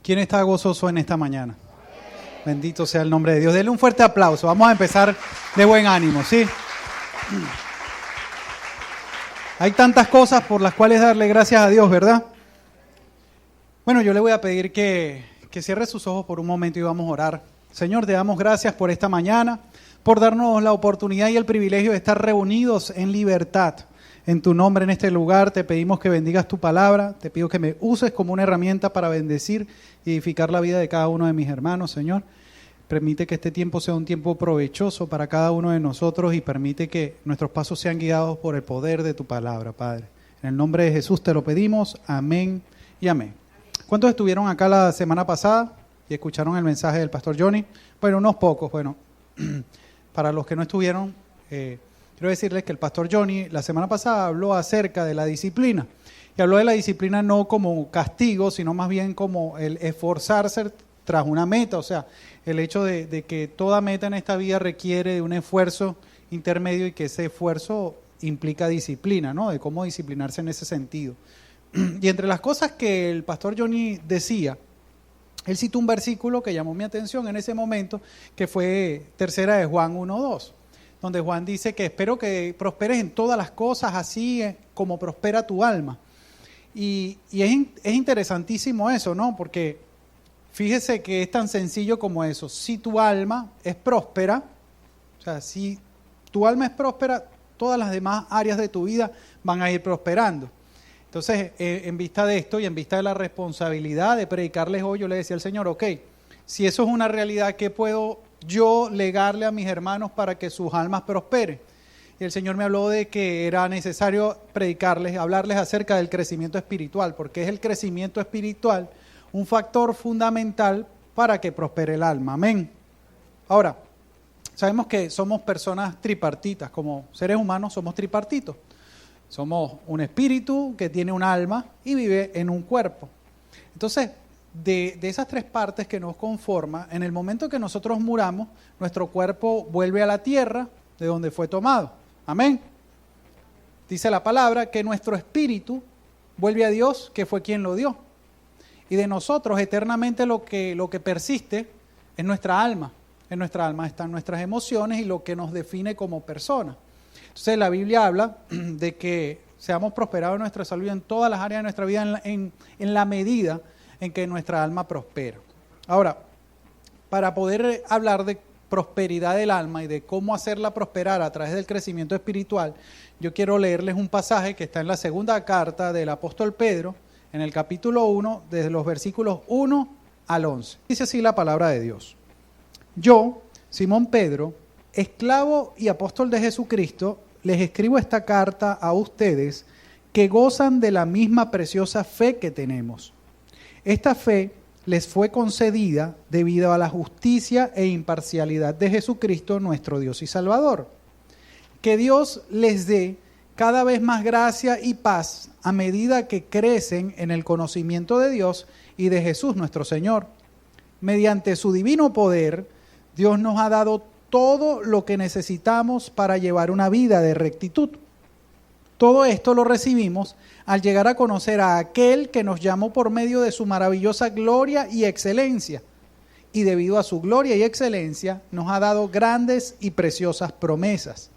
¿Quién está gozoso en esta mañana? Bendito sea el nombre de Dios. Denle un fuerte aplauso. Vamos a empezar de buen ánimo, ¿sí? Hay tantas cosas por las cuales darle gracias a Dios, ¿verdad? Bueno, yo le voy a pedir que cierre sus ojos por un momento y vamos a orar. Señor, te damos gracias por esta mañana, por darnos la oportunidad y el privilegio de estar reunidos en libertad. En tu nombre, en este lugar, te pedimos que bendigas tu palabra. Te pido que me uses como una herramienta para bendecir y edificar la vida de cada uno de mis hermanos, Señor. Permite que este tiempo sea un tiempo provechoso para cada uno de nosotros y permite que nuestros pasos sean guiados por el poder de tu palabra, Padre. En el nombre de Jesús te lo pedimos. Amén y amén. ¿Cuántos estuvieron acá la semana pasada y escucharon el mensaje del pastor Johnny? Bueno, unos pocos. Bueno, para los que no estuvieron, quiero decirles que el pastor Johnny la semana pasada habló acerca de la disciplina. Y habló de la disciplina no como castigo, sino más bien como el esforzarse tras una meta. O sea, el hecho de que toda meta en esta vida requiere de un esfuerzo intermedio y que ese esfuerzo implica disciplina, ¿no? De cómo disciplinarse en ese sentido. Y entre las cosas que el pastor Johnny decía, él citó un versículo que llamó mi atención en ese momento, que fue tercera de Juan 1:2, donde Juan dice que espero que prosperes en todas las cosas, así como prospera tu alma. Y es interesantísimo eso, ¿no? Porque fíjese que es tan sencillo como eso. Si tu alma es próspera, o sea, si tu alma es próspera, todas las demás áreas de tu vida van a ir prosperando. Entonces, en vista de esto y en vista de la responsabilidad de predicarles hoy, yo le decía al Señor, ok, si eso es una realidad, ¿qué puedo yo legarle a mis hermanos para que sus almas prosperen? Y el Señor me habló de que era necesario predicarles, hablarles acerca del crecimiento espiritual, porque es el crecimiento espiritual un factor fundamental para que prospere el alma. Amén. Ahora, sabemos que somos personas tripartitas, como seres humanos somos tripartitos. Somos un espíritu que tiene un alma y vive en un cuerpo. Entonces, de esas tres partes que nos conforman, en el momento que nosotros muramos, nuestro cuerpo vuelve a la tierra de donde fue tomado. Amén. Dice la palabra que nuestro espíritu vuelve a Dios, que fue quien lo dio. Y de nosotros eternamente lo que persiste es nuestra alma. En nuestra alma están nuestras emociones y lo que nos define como persona. Entonces la Biblia habla de que seamos prosperados en nuestra salud y en todas las áreas de nuestra vida en la medida en que nuestra alma prospera. Ahora, para poder hablar de prosperidad del alma y de cómo hacerla prosperar a través del crecimiento espiritual, yo quiero leerles un pasaje que está en la segunda carta del apóstol Pedro, en el capítulo 1, desde los versículos 1 al 11. Dice así la palabra de Dios. Yo, Simón Pedro, esclavo y apóstol de Jesucristo, les escribo esta carta a ustedes que gozan de la misma preciosa fe que tenemos. Esta fe les fue concedida debido a la justicia e imparcialidad de Jesucristo, nuestro Dios y Salvador. Que Dios les dé cada vez más gracia y paz a medida que crecen en el conocimiento de Dios y de Jesús nuestro Señor. Mediante su divino poder, Dios nos ha dado todo lo que necesitamos para llevar una vida de rectitud. Todo esto lo recibimos al llegar a conocer a aquel que nos llamó por medio de su maravillosa gloria y excelencia. Y debido a su gloria y excelencia, nos ha dado grandes y preciosas promesas.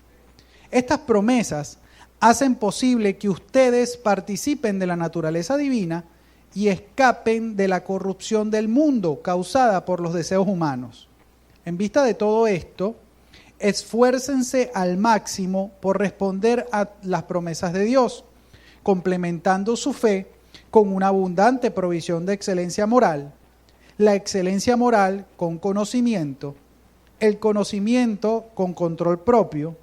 Estas promesas hacen posible que ustedes participen de la naturaleza divina y escapen de la corrupción del mundo causada por los deseos humanos. En vista de todo esto, esfuércense al máximo por responder a las promesas de Dios, complementando su fe con una abundante provisión de excelencia moral, la excelencia moral con conocimiento, el conocimiento con control propio,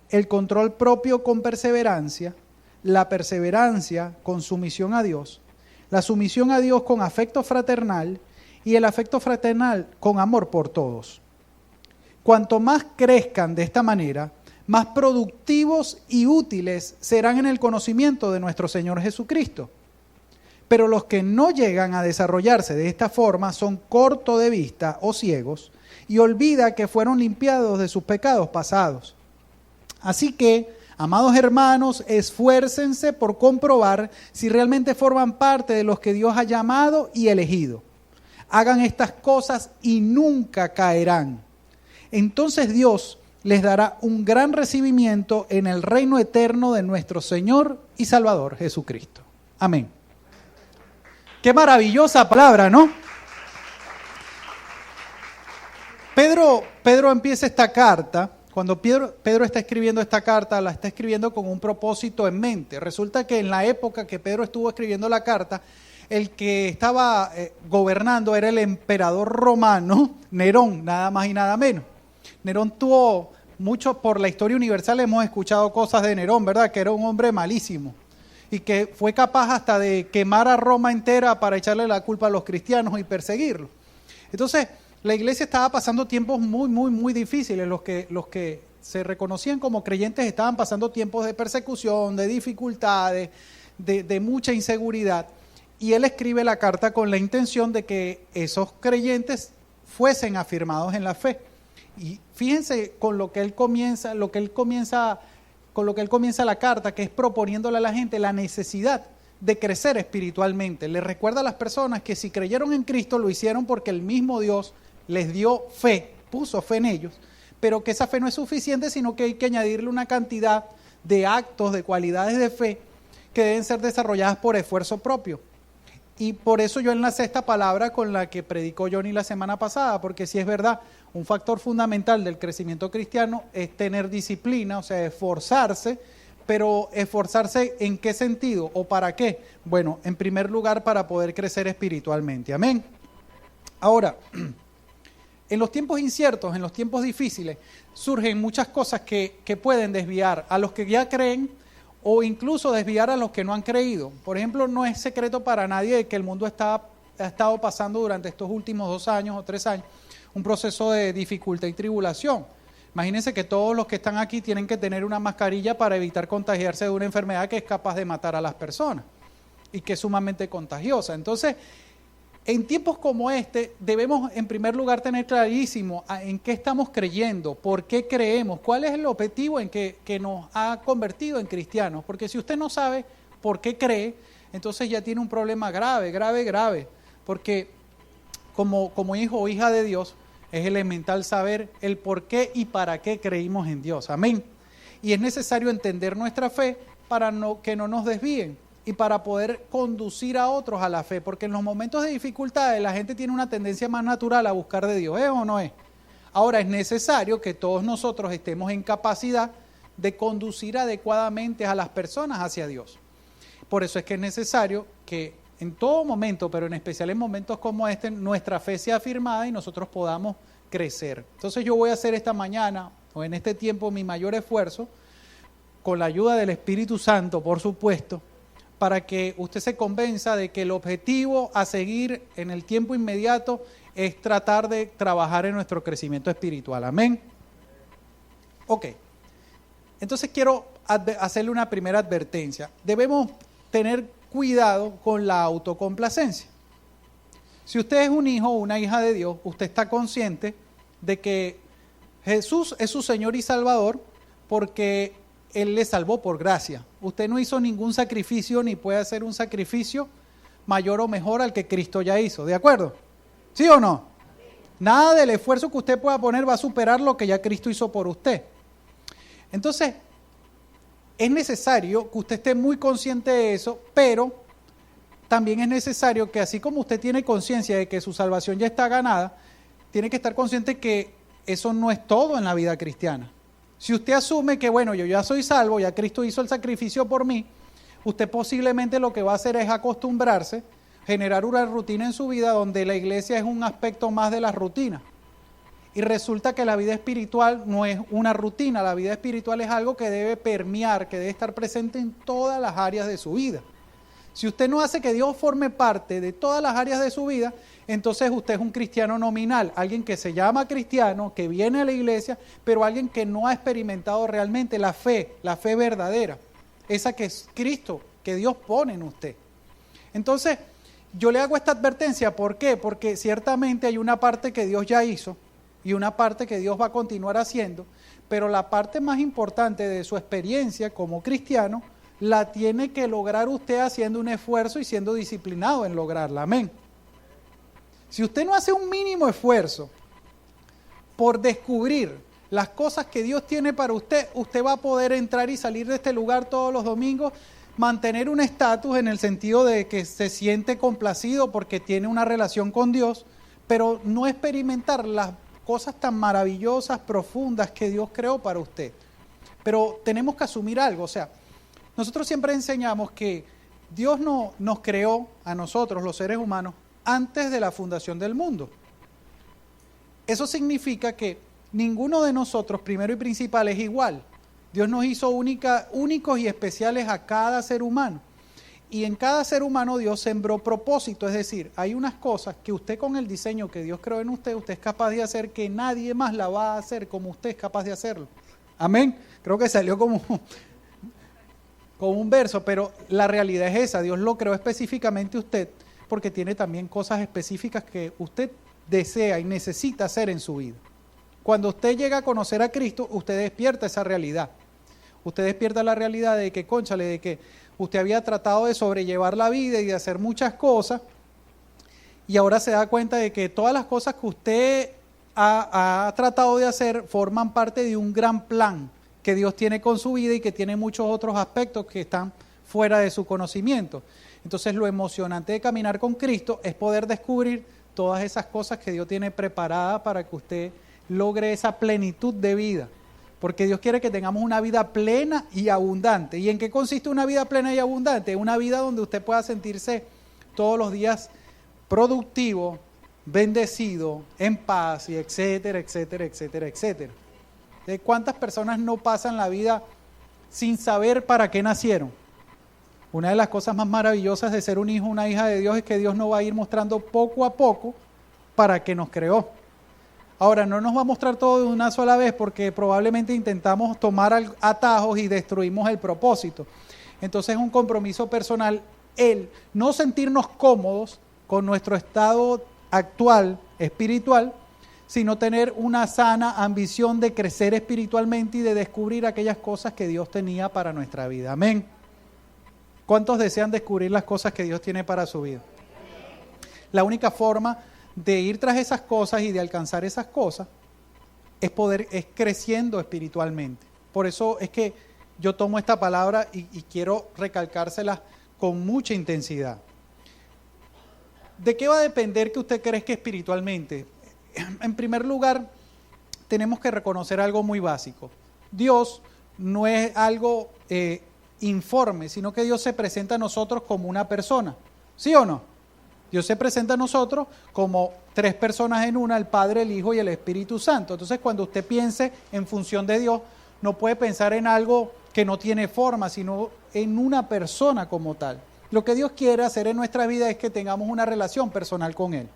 el control propio con perseverancia, la perseverancia con sumisión a Dios, la sumisión a Dios con afecto fraternal y el afecto fraternal con amor por todos. Cuanto más crezcan de esta manera, más productivos y útiles serán en el conocimiento de nuestro Señor Jesucristo. Pero los que no llegan a desarrollarse de esta forma son cortos de vista o ciegos y olvidan que fueron limpiados de sus pecados pasados. Así que, amados hermanos, esfuércense por comprobar si realmente forman parte de los que Dios ha llamado y elegido. Hagan estas cosas y nunca caerán. Entonces Dios les dará un gran recibimiento en el reino eterno de nuestro Señor y Salvador Jesucristo. Amén. Qué maravillosa palabra, ¿no? Pedro empieza esta carta. Cuando Pedro está escribiendo esta carta, la está escribiendo con un propósito en mente. Resulta que en la época que Pedro estuvo escribiendo la carta, el que estaba gobernando era el emperador romano, Nerón, nada más y nada menos. Nerón tuvo mucho, por la historia universal hemos escuchado cosas de Nerón, ¿verdad? Que era un hombre malísimo y que fue capaz hasta de quemar a Roma entera para echarle la culpa a los cristianos y perseguirlos. Entonces, la iglesia estaba pasando tiempos muy difíciles. Los que se reconocían como creyentes estaban pasando tiempos de persecución, de dificultades, de mucha inseguridad. Y él escribe la carta con la intención de que esos creyentes fuesen afirmados en la fe. Y fíjense con lo que él comienza la carta, que es proponiéndole a la gente la necesidad de crecer espiritualmente. Le recuerda a las personas que si creyeron en Cristo lo hicieron porque el mismo Dios les dio fe, puso fe en ellos, pero que esa fe no es suficiente, sino que hay que añadirle una cantidad de actos, de cualidades de fe que deben ser desarrolladas por esfuerzo propio. Y por eso yo enlacé esta palabra con la que predicó Johnny la semana pasada, porque si es verdad, un factor fundamental del crecimiento cristiano es tener disciplina, o sea, esforzarse, pero esforzarse ¿en qué sentido o para qué? Bueno, en primer lugar para poder crecer espiritualmente, amén. Ahora, en los tiempos inciertos, en los tiempos difíciles, surgen muchas cosas que pueden desviar a los que ya creen o incluso desviar a los que no han creído. Por ejemplo, no es secreto para nadie que el mundo ha estado pasando durante estos últimos 2 años o 3 años un proceso de dificultad y tribulación. Imagínense que todos los que están aquí tienen que tener una mascarilla para evitar contagiarse de una enfermedad que es capaz de matar a las personas y que es sumamente contagiosa. Entonces, en tiempos como este, debemos en primer lugar tener clarísimo en qué estamos creyendo, por qué creemos, cuál es el objetivo en que nos ha convertido en cristianos. Porque si usted no sabe por qué cree, entonces ya tiene un problema grave, porque como hijo o hija de Dios, es elemental saber el por qué y para qué creímos en Dios. Amén. Y es necesario entender nuestra fe para que no nos desvíen y para poder conducir a otros a la fe. Porque en los momentos de dificultades la gente tiene una tendencia más natural a buscar de Dios. ¿Es o no es? Ahora es necesario que todos nosotros estemos en capacidad de conducir adecuadamente a las personas hacia Dios. Por eso es que es necesario que en todo momento, pero en especial en momentos como este, nuestra fe sea afirmada y nosotros podamos crecer. Entonces yo voy a hacer esta mañana o en este tiempo mi mayor esfuerzo, con la ayuda del Espíritu Santo, por supuesto, para que usted se convenza de que el objetivo a seguir en el tiempo inmediato es tratar de trabajar en nuestro crecimiento espiritual. Amén. Ok. Entonces quiero hacerle una primera advertencia. Debemos tener cuidado con la autocomplacencia. Si usted es un hijo o una hija de Dios, usted está consciente de que Jesús es su Señor y Salvador porque Él le salvó por gracia. Usted no hizo ningún sacrificio ni puede hacer un sacrificio mayor o mejor al que Cristo ya hizo. ¿De acuerdo? ¿Sí o no? Nada del esfuerzo que usted pueda poner va a superar lo que ya Cristo hizo por usted. Entonces, es necesario que usted esté muy consciente de eso, pero también es necesario que así como usted tiene conciencia de que su salvación ya está ganada, tiene que estar consciente que eso no es todo en la vida cristiana. Si usted asume que, bueno, yo ya soy salvo, ya Cristo hizo el sacrificio por mí, usted posiblemente lo que va a hacer es acostumbrarse, generar una rutina en su vida donde la iglesia es un aspecto más de la rutina. Y resulta que la vida espiritual no es una rutina, la vida espiritual es algo que debe permear, que debe estar presente en todas las áreas de su vida. Si usted no hace que Dios forme parte de todas las áreas de su vida, entonces usted es un cristiano nominal, alguien que se llama cristiano, que viene a la iglesia, pero alguien que no ha experimentado realmente la fe verdadera, esa que es Cristo, que Dios pone en usted. Entonces, yo le hago esta advertencia, ¿por qué? Porque ciertamente hay una parte que Dios ya hizo, y una parte que Dios va a continuar haciendo, pero la parte más importante de su experiencia como cristiano la tiene que lograr usted haciendo un esfuerzo y siendo disciplinado en lograrla. Amén. Si usted no hace un mínimo esfuerzo por descubrir las cosas que Dios tiene para usted, usted va a poder entrar y salir de este lugar todos los domingos, mantener un estatus en el sentido de que se siente complacido porque tiene una relación con Dios, pero no experimentar las cosas tan maravillosas, profundas que Dios creó para usted. Pero tenemos que asumir algo, o sea, nosotros siempre enseñamos que Dios no nos creó a nosotros, los seres humanos, antes de la fundación del mundo. Eso significa que ninguno de nosotros, primero y principal, es igual. Dios nos hizo únicos y especiales a cada ser humano. Y en cada ser humano Dios sembró propósito, es decir, hay unas cosas que usted con el diseño que Dios creó en usted es capaz de hacer que nadie más la va a hacer como usted es capaz de hacerlo. Amén. Creo que salió como un verso, pero la realidad es esa. Dios lo creó específicamente usted porque tiene también cosas específicas que usted desea y necesita hacer en su vida. Cuando usted llega a conocer a Cristo, usted despierta esa realidad. Usted despierta la realidad de que, cónchale, de que usted había tratado de sobrellevar la vida y de hacer muchas cosas, y ahora se da cuenta de que todas las cosas que usted ha tratado de hacer forman parte de un gran plan que Dios tiene con su vida y que tiene muchos otros aspectos que están fuera de su conocimiento. Entonces, lo emocionante de caminar con Cristo es poder descubrir todas esas cosas que Dios tiene preparadas para que usted logre esa plenitud de vida. Porque Dios quiere que tengamos una vida plena y abundante. ¿Y en qué consiste una vida plena y abundante? Una vida donde usted pueda sentirse todos los días productivo, bendecido, en paz, y etcétera, etcétera, etcétera, etcétera. ¿Cuántas personas no pasan la vida sin saber para qué nacieron? Una de las cosas más maravillosas de ser un hijo, una hija de Dios, es que Dios nos va a ir mostrando poco a poco para qué nos creó. Ahora, no nos va a mostrar todo de una sola vez porque probablemente intentamos tomar atajos y destruimos el propósito. Entonces es un compromiso personal el no sentirnos cómodos con nuestro estado actual espiritual, sino tener una sana ambición de crecer espiritualmente y de descubrir aquellas cosas que Dios tenía para nuestra vida. Amén. ¿Cuántos desean descubrir las cosas que Dios tiene para su vida? La única forma de ir tras esas cosas y de alcanzar esas cosas es creciendo espiritualmente. Por eso es que yo tomo esta palabra y quiero recalcársela con mucha intensidad. ¿De qué va a depender que usted crezca espiritualmente? En primer lugar, tenemos que reconocer algo muy básico. Dios no es algo informe, sino que Dios se presenta a nosotros como una persona. ¿Sí o no? Dios se presenta a nosotros como tres personas en una, el Padre, el Hijo y el Espíritu Santo. Entonces, cuando usted piense en función de Dios, no puede pensar en algo que no tiene forma, sino en una persona como tal. Lo que Dios quiere hacer en nuestra vida es que tengamos una relación personal con Él.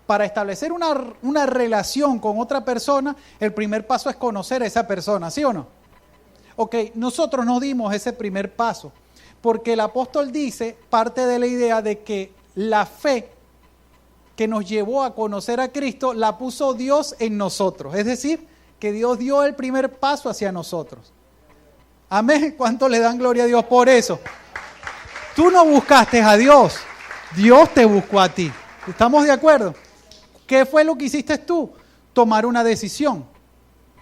Para establecer una relación con otra persona, el primer paso es conocer a esa persona, ¿sí o no? Ok, nosotros nos dimos ese primer paso, porque el apóstol dice, parte de la idea de que la fe que nos llevó a conocer a Cristo la puso Dios en nosotros, es decir, que Dios dio el primer paso hacia nosotros. Amén. ¿Cuánto le dan gloria a Dios por eso? Tú no buscaste a Dios, Dios te buscó a ti. ¿Estamos de acuerdo? ¿Qué fue lo que hiciste tú? Tomar una decisión.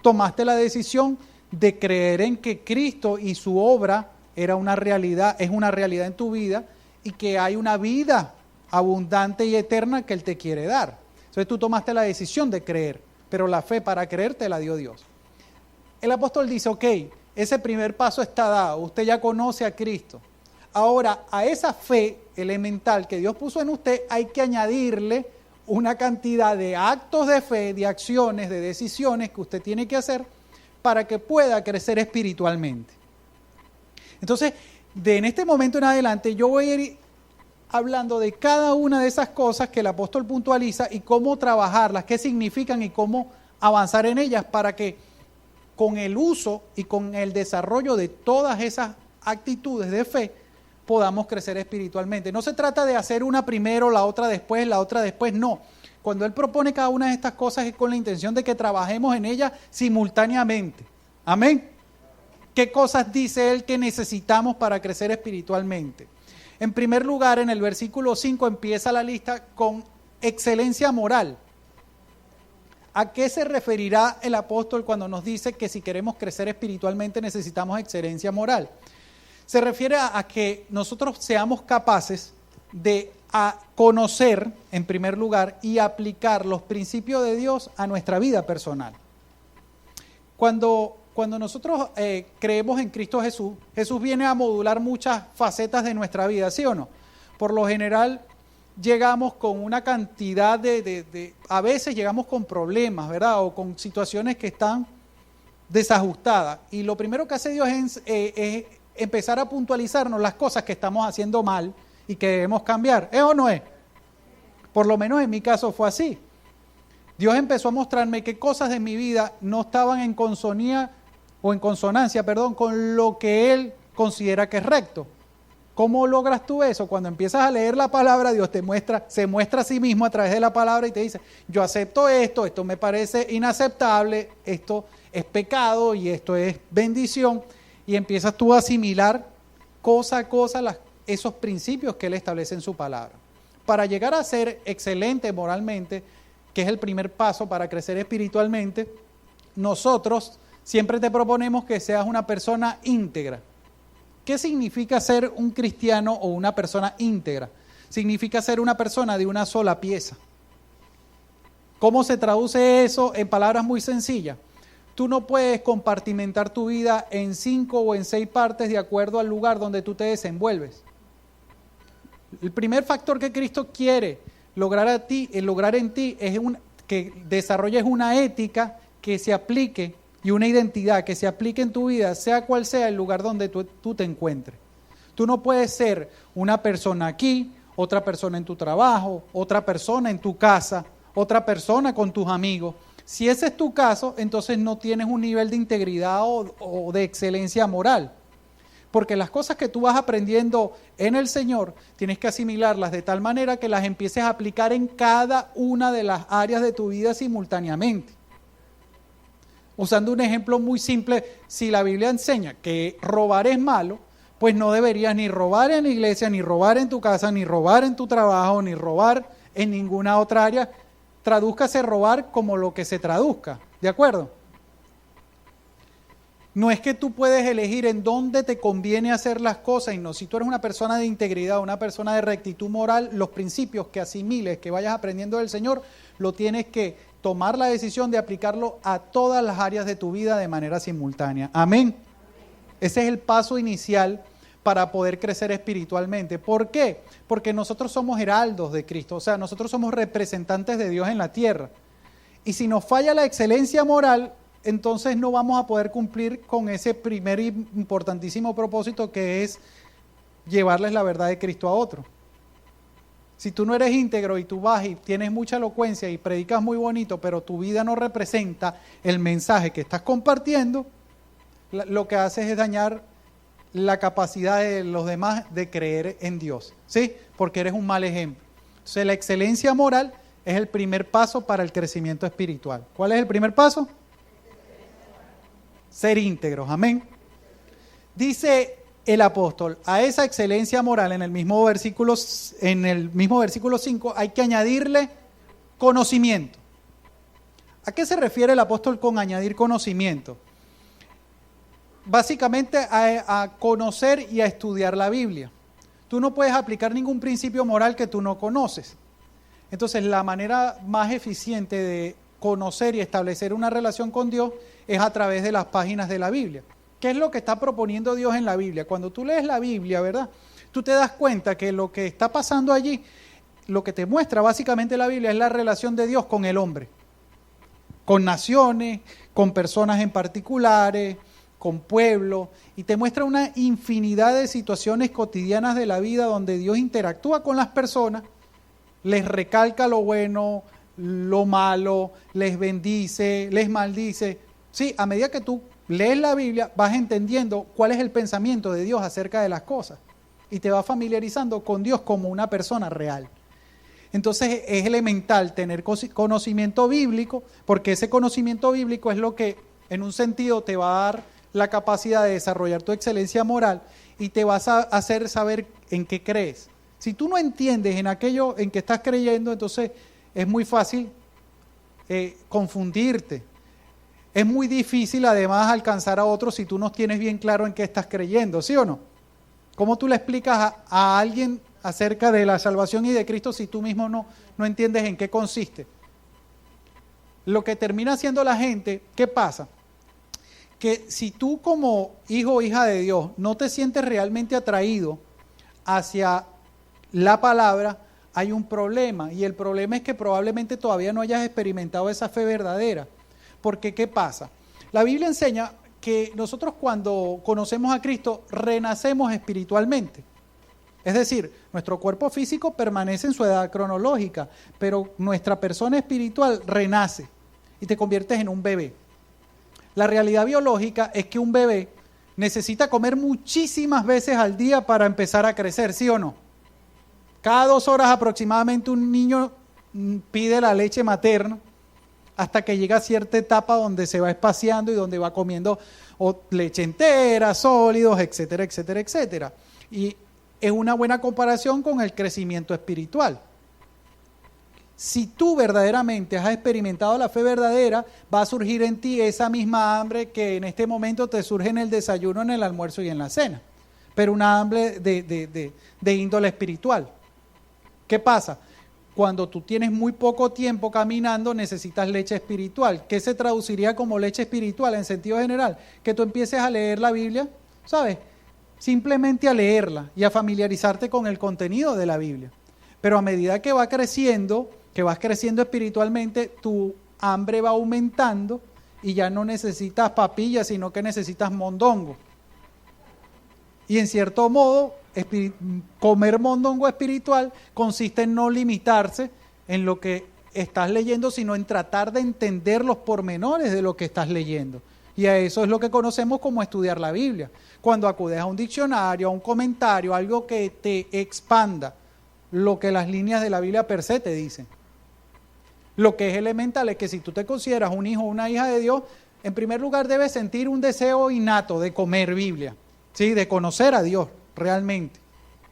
Tomaste la decisión de creer en que Cristo y su obra era una realidad, es una realidad en tu vida y que hay una vida abundante y eterna que Él te quiere dar. Entonces tú tomaste la decisión de creer, pero la fe para creer te la dio Dios. El apóstol dice, ok, ese primer paso está dado, usted ya conoce a Cristo. Ahora, a esa fe elemental que Dios puso en usted hay que añadirle una cantidad de actos de fe, de acciones, de decisiones que usted tiene que hacer para que pueda crecer espiritualmente. Entonces, en este momento en adelante, yo voy a ir hablando de cada una de esas cosas que el apóstol puntualiza y cómo trabajarlas, qué significan y cómo avanzar en ellas para que con el uso y con el desarrollo de todas esas actitudes de fe podamos crecer espiritualmente. No se trata de hacer una primero, la otra después, no. Cuando Él propone cada una de estas cosas es con la intención de que trabajemos en ellas simultáneamente. Amén. ¿Qué cosas dice Él que necesitamos para crecer espiritualmente? En primer lugar, en el versículo 5 empieza la lista con excelencia moral. ¿A qué se referirá el apóstol cuando nos dice que si queremos crecer espiritualmente necesitamos excelencia moral? Se refiere a que nosotros seamos capaces de conocer, en primer lugar, y aplicar los principios de Dios a nuestra vida personal. Cuando nosotros creemos en Cristo Jesús, Jesús viene a modular muchas facetas de nuestra vida, ¿sí o no? Por lo general llegamos con una cantidad a veces llegamos con problemas, ¿verdad? O con situaciones que están desajustadas. Y lo primero que hace Dios es empezar a puntualizarnos las cosas que estamos haciendo mal y que debemos cambiar. ¿Es o no es? Por lo menos en mi caso fue así. Dios empezó a mostrarme qué cosas de mi vida no estaban en consonancia con lo que Él considera que es recto. ¿Cómo logras tú eso? Cuando empiezas a leer la palabra, Dios se muestra a sí mismo a través de la palabra y te dice, yo acepto esto me parece inaceptable, esto es pecado y esto es bendición. Y empiezas tú a asimilar cosa a cosa esos principios que Él establece en su palabra. Para llegar a ser excelente moralmente, que es el primer paso para crecer espiritualmente, nosotros siempre te proponemos que seas una persona íntegra. ¿Qué significa ser un cristiano o una persona íntegra? Significa ser una persona de una sola pieza. ¿Cómo se traduce eso en palabras muy sencillas? Tú no puedes compartimentar tu vida en 5 o en 6 partes de acuerdo al lugar donde tú te desenvuelves. El primer factor que Cristo quiere lograr en ti es que desarrolles una ética que se aplique y una identidad que se aplique en tu vida, sea cual sea el lugar donde tú te encuentres. Tú no puedes ser una persona aquí, otra persona en tu trabajo, otra persona en tu casa, otra persona con tus amigos. Si ese es tu caso, entonces no tienes un nivel de integridad o de excelencia moral. Porque las cosas que tú vas aprendiendo en el Señor, tienes que asimilarlas de tal manera que las empieces a aplicar en cada una de las áreas de tu vida simultáneamente. Usando un ejemplo muy simple, si la Biblia enseña que robar es malo, pues no deberías ni robar en la iglesia, ni robar en tu casa, ni robar en tu trabajo, ni robar en ninguna otra área. Tradúzcase robar como lo que se traduzca, ¿de acuerdo? No es que tú puedes elegir en dónde te conviene hacer las cosas, y no, si tú eres una persona de integridad, una persona de rectitud moral, los principios que asimiles, que vayas aprendiendo del Señor, lo tienes que tomar la decisión de aplicarlo a todas las áreas de tu vida de manera simultánea. Amén. Ese es el paso inicial para poder crecer espiritualmente. ¿Por qué? Porque nosotros somos heraldos de Cristo, o sea, nosotros somos representantes de Dios en la tierra. Y si nos falla la excelencia moral, entonces no vamos a poder cumplir con ese primer importantísimo propósito, que es llevarles la verdad de Cristo a otro. Si tú no eres íntegro y tú vas y tienes mucha elocuencia y predicas muy bonito, pero tu vida no representa el mensaje que estás compartiendo, lo que haces es dañar la capacidad de los demás de creer en Dios, ¿sí? Porque eres un mal ejemplo. Entonces, la excelencia moral es el primer paso para el crecimiento espiritual. ¿Cuál es el primer paso? Ser íntegros, amén. Dice el apóstol, a esa excelencia moral en el mismo versículo 5 hay que añadirle conocimiento. ¿A qué se refiere el apóstol con añadir conocimiento? Básicamente a conocer y a estudiar la Biblia. Tú no puedes aplicar ningún principio moral que tú no conoces. Entonces, la manera más eficiente de conocer y establecer una relación con Dios es a través de las páginas de la Biblia. ¿Qué es lo que está proponiendo Dios en la Biblia? Cuando tú lees la Biblia, ¿verdad? Tú te das cuenta que lo que está pasando allí, lo que te muestra básicamente la Biblia es la relación de Dios con el hombre, con naciones, con personas en particulares, con pueblos, y te muestra una infinidad de situaciones cotidianas de la vida donde Dios interactúa con las personas, les recalca lo bueno, lo malo, les bendice, les maldice. Sí, a medida que tú lees la Biblia, vas entendiendo cuál es el pensamiento de Dios acerca de las cosas y te vas familiarizando con Dios como una persona real. Entonces es elemental tener conocimiento bíblico, porque ese conocimiento bíblico es lo que en un sentido te va a dar la capacidad de desarrollar tu excelencia moral y te vas a hacer saber en qué crees. Si tú no entiendes en aquello en que estás creyendo, entonces es muy fácil confundirte. Es muy difícil además alcanzar a otros si tú no tienes bien claro en qué estás creyendo, ¿sí o no? ¿Cómo tú le explicas a alguien acerca de la salvación y de Cristo si tú mismo no entiendes en qué consiste? Lo que termina haciendo la gente, ¿qué pasa? Que si tú como hijo o hija de Dios no te sientes realmente atraído hacia la palabra, hay un problema, y el problema es que probablemente todavía no hayas experimentado esa fe verdadera. Porque ¿qué pasa? La Biblia enseña que nosotros cuando conocemos a Cristo renacemos espiritualmente. Es decir, nuestro cuerpo físico permanece en su edad cronológica, pero nuestra persona espiritual renace y te conviertes en un bebé. La realidad biológica es que un bebé necesita comer muchísimas veces al día para empezar a crecer, ¿sí o no? Cada 2 horas aproximadamente un niño pide la leche materna hasta que llega a cierta etapa donde se va espaciando y donde va comiendo leche entera, sólidos, etcétera, etcétera, etcétera. Y es una buena comparación con el crecimiento espiritual. Si tú verdaderamente has experimentado la fe verdadera, va a surgir en ti esa misma hambre que en este momento te surge en el desayuno, en el almuerzo y en la cena. Pero una hambre de índole espiritual. ¿Qué pasa? Cuando tú tienes muy poco tiempo caminando, necesitas leche espiritual. ¿Qué se traduciría como leche espiritual en sentido general? Que tú empieces a leer la Biblia, ¿sabes? Simplemente a leerla y a familiarizarte con el contenido de la Biblia. Pero a medida que vas creciendo espiritualmente, tu hambre va aumentando y ya no necesitas papilla, sino que necesitas mondongo. Y en cierto modo, comer mondongo espiritual consiste en no limitarse en lo que estás leyendo, sino en tratar de entender los pormenores de lo que estás leyendo. Y a eso es lo que conocemos como estudiar la Biblia. Cuando acudes a un diccionario, a un comentario, algo que te expanda lo que las líneas de la Biblia per se te dicen. Lo que es elemental es que si tú te consideras un hijo o una hija de Dios, en primer lugar debes sentir un deseo innato de comer Biblia, ¿sí? De conocer a Dios realmente,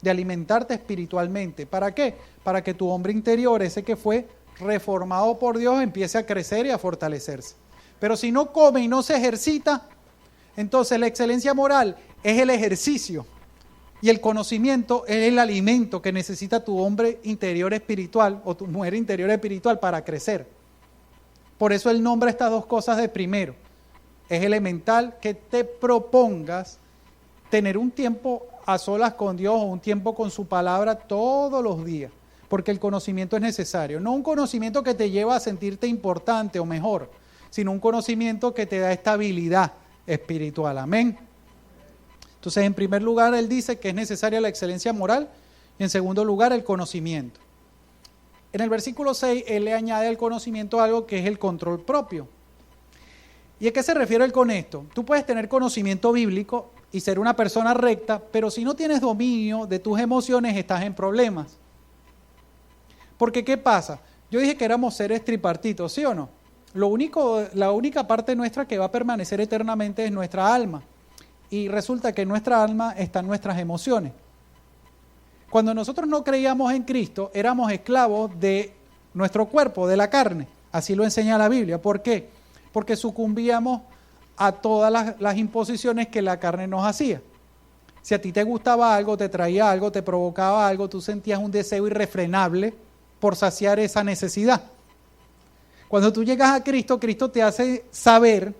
de alimentarte espiritualmente. ¿Para qué? Para que tu hombre interior, ese que fue reformado por Dios, empiece a crecer y a fortalecerse. Pero si no come y no se ejercita, entonces la excelencia moral es el ejercicio y el conocimiento es el alimento que necesita tu hombre interior espiritual o tu mujer interior espiritual para crecer. Por eso él nombra estas dos cosas de primero. Es elemental que te propongas tener un tiempo a solas con Dios o un tiempo con su palabra todos los días, porque el conocimiento es necesario. No un conocimiento que te lleva a sentirte importante o mejor, sino un conocimiento que te da estabilidad espiritual. Amén. Entonces, en primer lugar, él dice que es necesaria la excelencia moral y en segundo lugar, el conocimiento. En el versículo 6, él le añade al conocimiento algo que es el control propio. ¿Y a qué se refiere él con esto? Tú puedes tener conocimiento bíblico y ser una persona recta, pero si no tienes dominio de tus emociones, estás en problemas. Porque, ¿qué pasa? Yo dije que éramos seres tripartitos, ¿sí o no? La única parte nuestra que va a permanecer eternamente es nuestra alma. Y resulta que en nuestra alma están nuestras emociones. Cuando nosotros no creíamos en Cristo, éramos esclavos de nuestro cuerpo, de la carne. Así lo enseña la Biblia. ¿Por qué? Porque sucumbíamos a todas las imposiciones que la carne nos hacía. Si a ti te gustaba algo, te traía algo, te provocaba algo, tú sentías un deseo irrefrenable por saciar esa necesidad. Cuando tú llegas a Cristo, Cristo te hace saber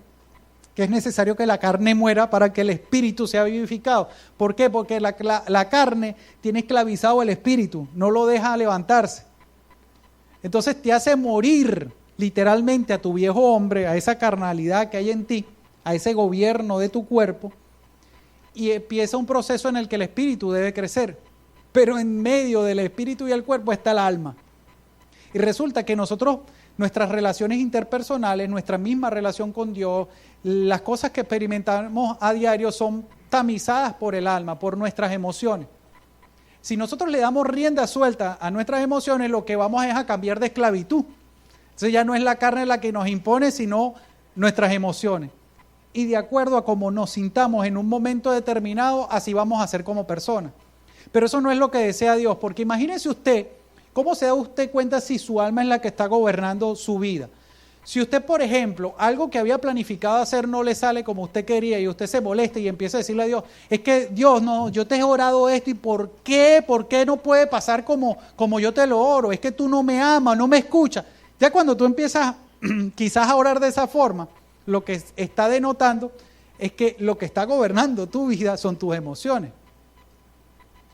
que es necesario que la carne muera para que el espíritu sea vivificado. ¿Por qué? Porque la carne tiene esclavizado el espíritu, no lo deja levantarse. Entonces te hace morir literalmente a tu viejo hombre, a esa carnalidad que hay en ti, a ese gobierno de tu cuerpo, y empieza un proceso en el que el espíritu debe crecer. Pero en medio del espíritu y el cuerpo está el alma. Y resulta que nosotros, nuestras relaciones interpersonales, nuestra misma relación con Dios, las cosas que experimentamos a diario son tamizadas por el alma, por nuestras emociones. Si nosotros le damos rienda suelta a nuestras emociones, lo que vamos es a cambiar de esclavitud. Entonces ya no es la carne la que nos impone, sino nuestras emociones. Y de acuerdo a cómo nos sintamos en un momento determinado, así vamos a ser como personas. Pero eso no es lo que desea Dios, porque imagínese usted ¿Cómo se da usted cuenta si su alma es la que está gobernando su vida? Si usted, por ejemplo, algo que había planificado hacer no le sale como usted quería y usted se molesta y empieza a decirle a Dios, es que Dios, no, yo te he orado esto y ¿por qué? ¿Por qué no puede pasar como yo te lo oro? Es que tú no me amas, no me escuchas. Ya cuando tú empiezas quizás a orar de esa forma, lo que está denotando es que lo que está gobernando tu vida son tus emociones.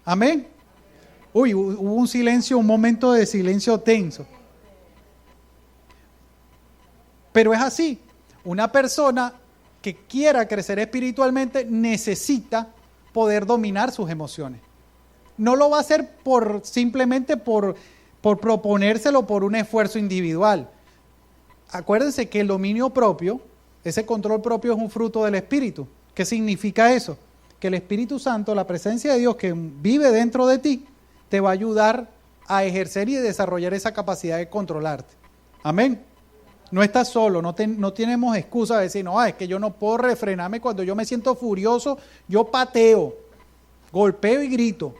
Amén. Uy, hubo un silencio, un momento de silencio tenso. Pero es así, una persona que quiera crecer espiritualmente necesita poder dominar sus emociones. No lo va a hacer simplemente por proponérselo por un esfuerzo individual. Acuérdense que el dominio propio, ese control propio es un fruto del Espíritu. ¿Qué significa eso? Que el Espíritu Santo, la presencia de Dios que vive dentro de ti, te va a ayudar a ejercer y desarrollar esa capacidad de controlarte. Amén. No estás solo, no tenemos excusa de decir, no, es que yo no puedo refrenarme cuando yo me siento furioso, yo pateo, golpeo y grito.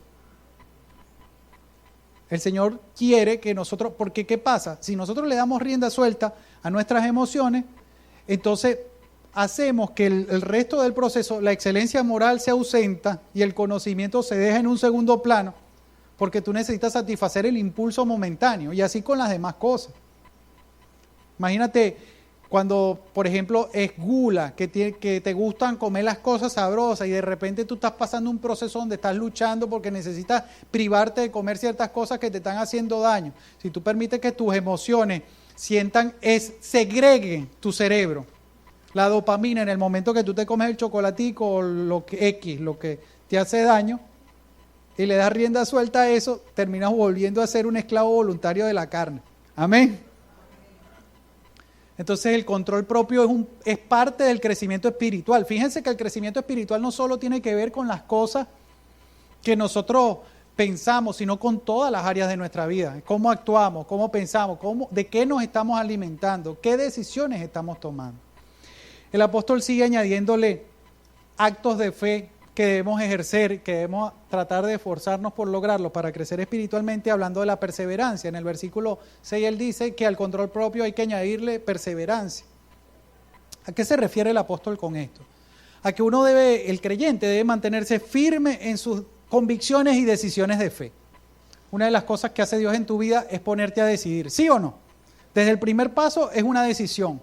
El Señor quiere que nosotros, porque ¿qué pasa? Si nosotros le damos rienda suelta a nuestras emociones, entonces hacemos que el resto del proceso, la excelencia moral se ausenta y el conocimiento se deja en un segundo plano, porque tú necesitas satisfacer el impulso momentáneo y así con las demás cosas. Imagínate cuando, por ejemplo, es gula, que te gustan comer las cosas sabrosas y de repente tú estás pasando un proceso donde estás luchando porque necesitas privarte de comer ciertas cosas que te están haciendo daño. Si tú permites que tus emociones segreguen tu cerebro, la dopamina en el momento que tú te comes el chocolatico o lo que te hace daño, y le das rienda suelta a eso, terminas volviendo a ser un esclavo voluntario de la carne. Amén. Entonces el control propio es parte del crecimiento espiritual. Fíjense que el crecimiento espiritual no solo tiene que ver con las cosas que nosotros pensamos, sino con todas las áreas de nuestra vida. Cómo actuamos, cómo pensamos, de qué nos estamos alimentando, qué decisiones estamos tomando. El apóstol sigue añadiéndole actos de fe que debemos ejercer, que debemos tratar de esforzarnos por lograrlo para crecer espiritualmente, hablando de la perseverancia. En el versículo 6 él dice que al control propio hay que añadirle perseverancia. ¿A qué se refiere el apóstol con esto? A que el creyente debe mantenerse firme en sus convicciones y decisiones de fe. Una de las cosas que hace Dios en tu vida es ponerte a decidir, ¿sí o no? Desde el primer paso es una decisión.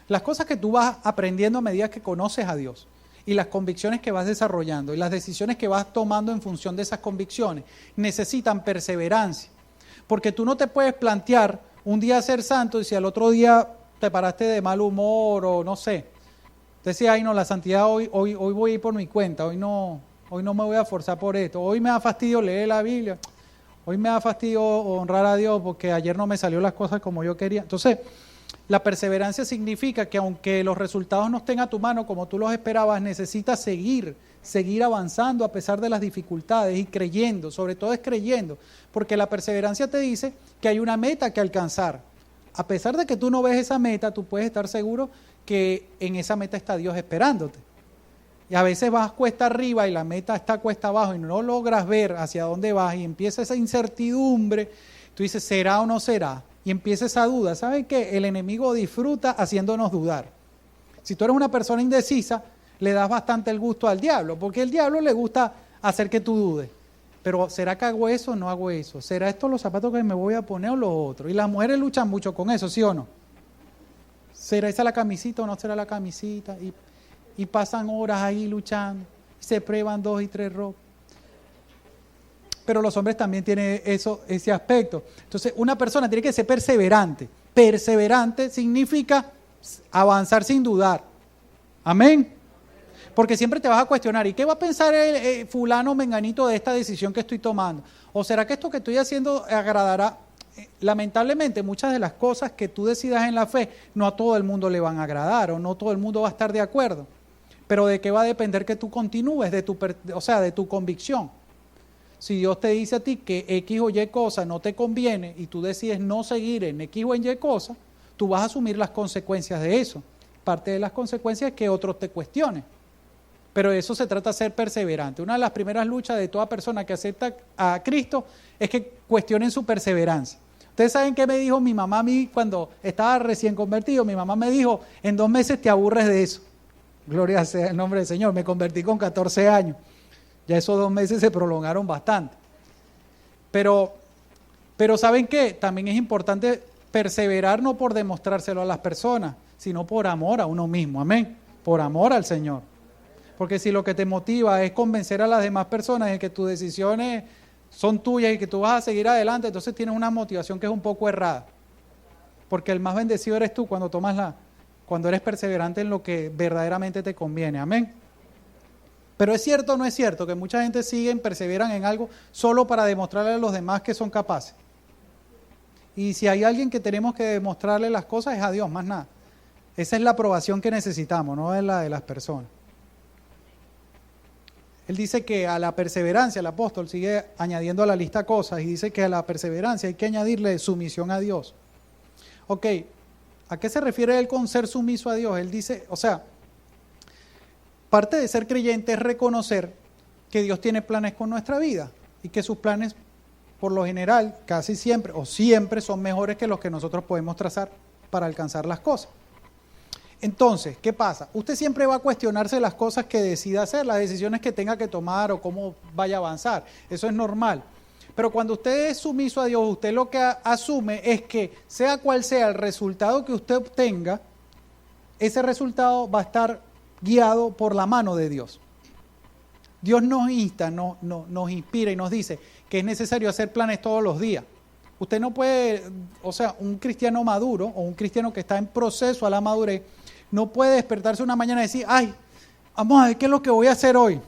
Las cosas que tú vas aprendiendo a medida que conoces a Dios, y las convicciones que vas desarrollando y las decisiones que vas tomando en función de esas convicciones necesitan perseverancia, porque tú no te puedes plantear un día ser santo y si al otro día te paraste de mal humor o no sé, decías, ay no, la santidad hoy voy a ir por mi cuenta, hoy no me voy a forzar por esto, hoy me da fastidio leer la Biblia, hoy me da fastidio honrar a Dios porque ayer no me salió las cosas como yo quería. Entonces, la perseverancia significa que aunque los resultados no estén a tu mano como tú los esperabas, necesitas seguir avanzando a pesar de las dificultades y creyendo, sobre todo es creyendo, porque la perseverancia te dice que hay una meta que alcanzar. A pesar de que tú no ves esa meta, tú puedes estar seguro que en esa meta está Dios esperándote. Y a veces vas cuesta arriba y la meta está cuesta abajo y no logras ver hacia dónde vas y empieza esa incertidumbre, tú dices, ¿será o no será? Y empieza esa duda. ¿Saben qué? El enemigo disfruta haciéndonos dudar. Si tú eres una persona indecisa, le das bastante el gusto al diablo, porque al diablo le gusta hacer que tú dudes. Pero ¿será que hago eso o no hago eso? ¿Será esto los zapatos que me voy a poner o lo otro? Y las mujeres luchan mucho con eso, ¿sí o no? ¿Será esa la camisita o no será la camisita? Y pasan horas ahí luchando, se prueban 2 y 3 ropas. Pero los hombres también tienen ese aspecto. Entonces, una persona tiene que ser perseverante. Perseverante significa avanzar sin dudar. Amén. Porque siempre te vas a cuestionar, ¿y qué va a pensar el fulano menganito de esta decisión que estoy tomando? ¿O será que esto que estoy haciendo agradará? Lamentablemente, muchas de las cosas que tú decidas en la fe, no a todo el mundo le van a agradar o no todo el mundo va a estar de acuerdo. Pero ¿de qué va a depender que tú continúes? De tu convicción. Si Dios te dice a ti que X o Y cosa no te conviene y tú decides no seguir en X o en Y cosa, tú vas a asumir las consecuencias de eso. Parte de las consecuencias es que otros te cuestionen. Pero de eso se trata de ser perseverante. Una de las primeras luchas de toda persona que acepta a Cristo es que cuestionen su perseverancia. Ustedes saben qué me dijo mi mamá a mí cuando estaba recién convertido. Mi mamá me dijo, en 2 meses te aburres de eso. Gloria sea el nombre del Señor. Me convertí con 14 años. Ya esos 2 meses se prolongaron bastante. Pero ¿saben qué? También es importante perseverar no por demostrárselo a las personas, sino por amor a uno mismo. Amén. Por amor al Señor. Porque si lo que te motiva es convencer a las demás personas de que tus decisiones son tuyas y que tú vas a seguir adelante, entonces tienes una motivación que es un poco errada. Porque el más bendecido eres tú cuando eres perseverante en lo que verdaderamente te conviene. Amén. Pero ¿es cierto o no es cierto que mucha gente perseveran en algo solo para demostrarle a los demás que son capaces? Y si hay alguien que tenemos que demostrarle las cosas es a Dios, más nada. Esa es la aprobación que necesitamos, no es la de las personas. Él dice que a la perseverancia, el apóstol sigue añadiendo a la lista cosas y dice que a la perseverancia hay que añadirle sumisión a Dios. Ok, ¿a qué se refiere él con ser sumiso a Dios? Él dice, parte de ser creyente es reconocer que Dios tiene planes con nuestra vida y que sus planes, por lo general, casi siempre o siempre son mejores que los que nosotros podemos trazar para alcanzar las cosas. Entonces, ¿qué pasa? Usted siempre va a cuestionarse las cosas que decida hacer, las decisiones que tenga que tomar o cómo vaya a avanzar. Eso es normal. Pero cuando usted es sumiso a Dios, usted lo que asume es que sea cual sea el resultado que usted obtenga, ese resultado va a estar guiado por la mano de Dios. Dios nos insta, nos inspira y nos dice que es necesario hacer planes todos los días. Usted no puede, un cristiano maduro o un cristiano que está en proceso a la madurez, no puede despertarse una mañana y decir, ay, vamos a ver qué es lo que voy a hacer hoy.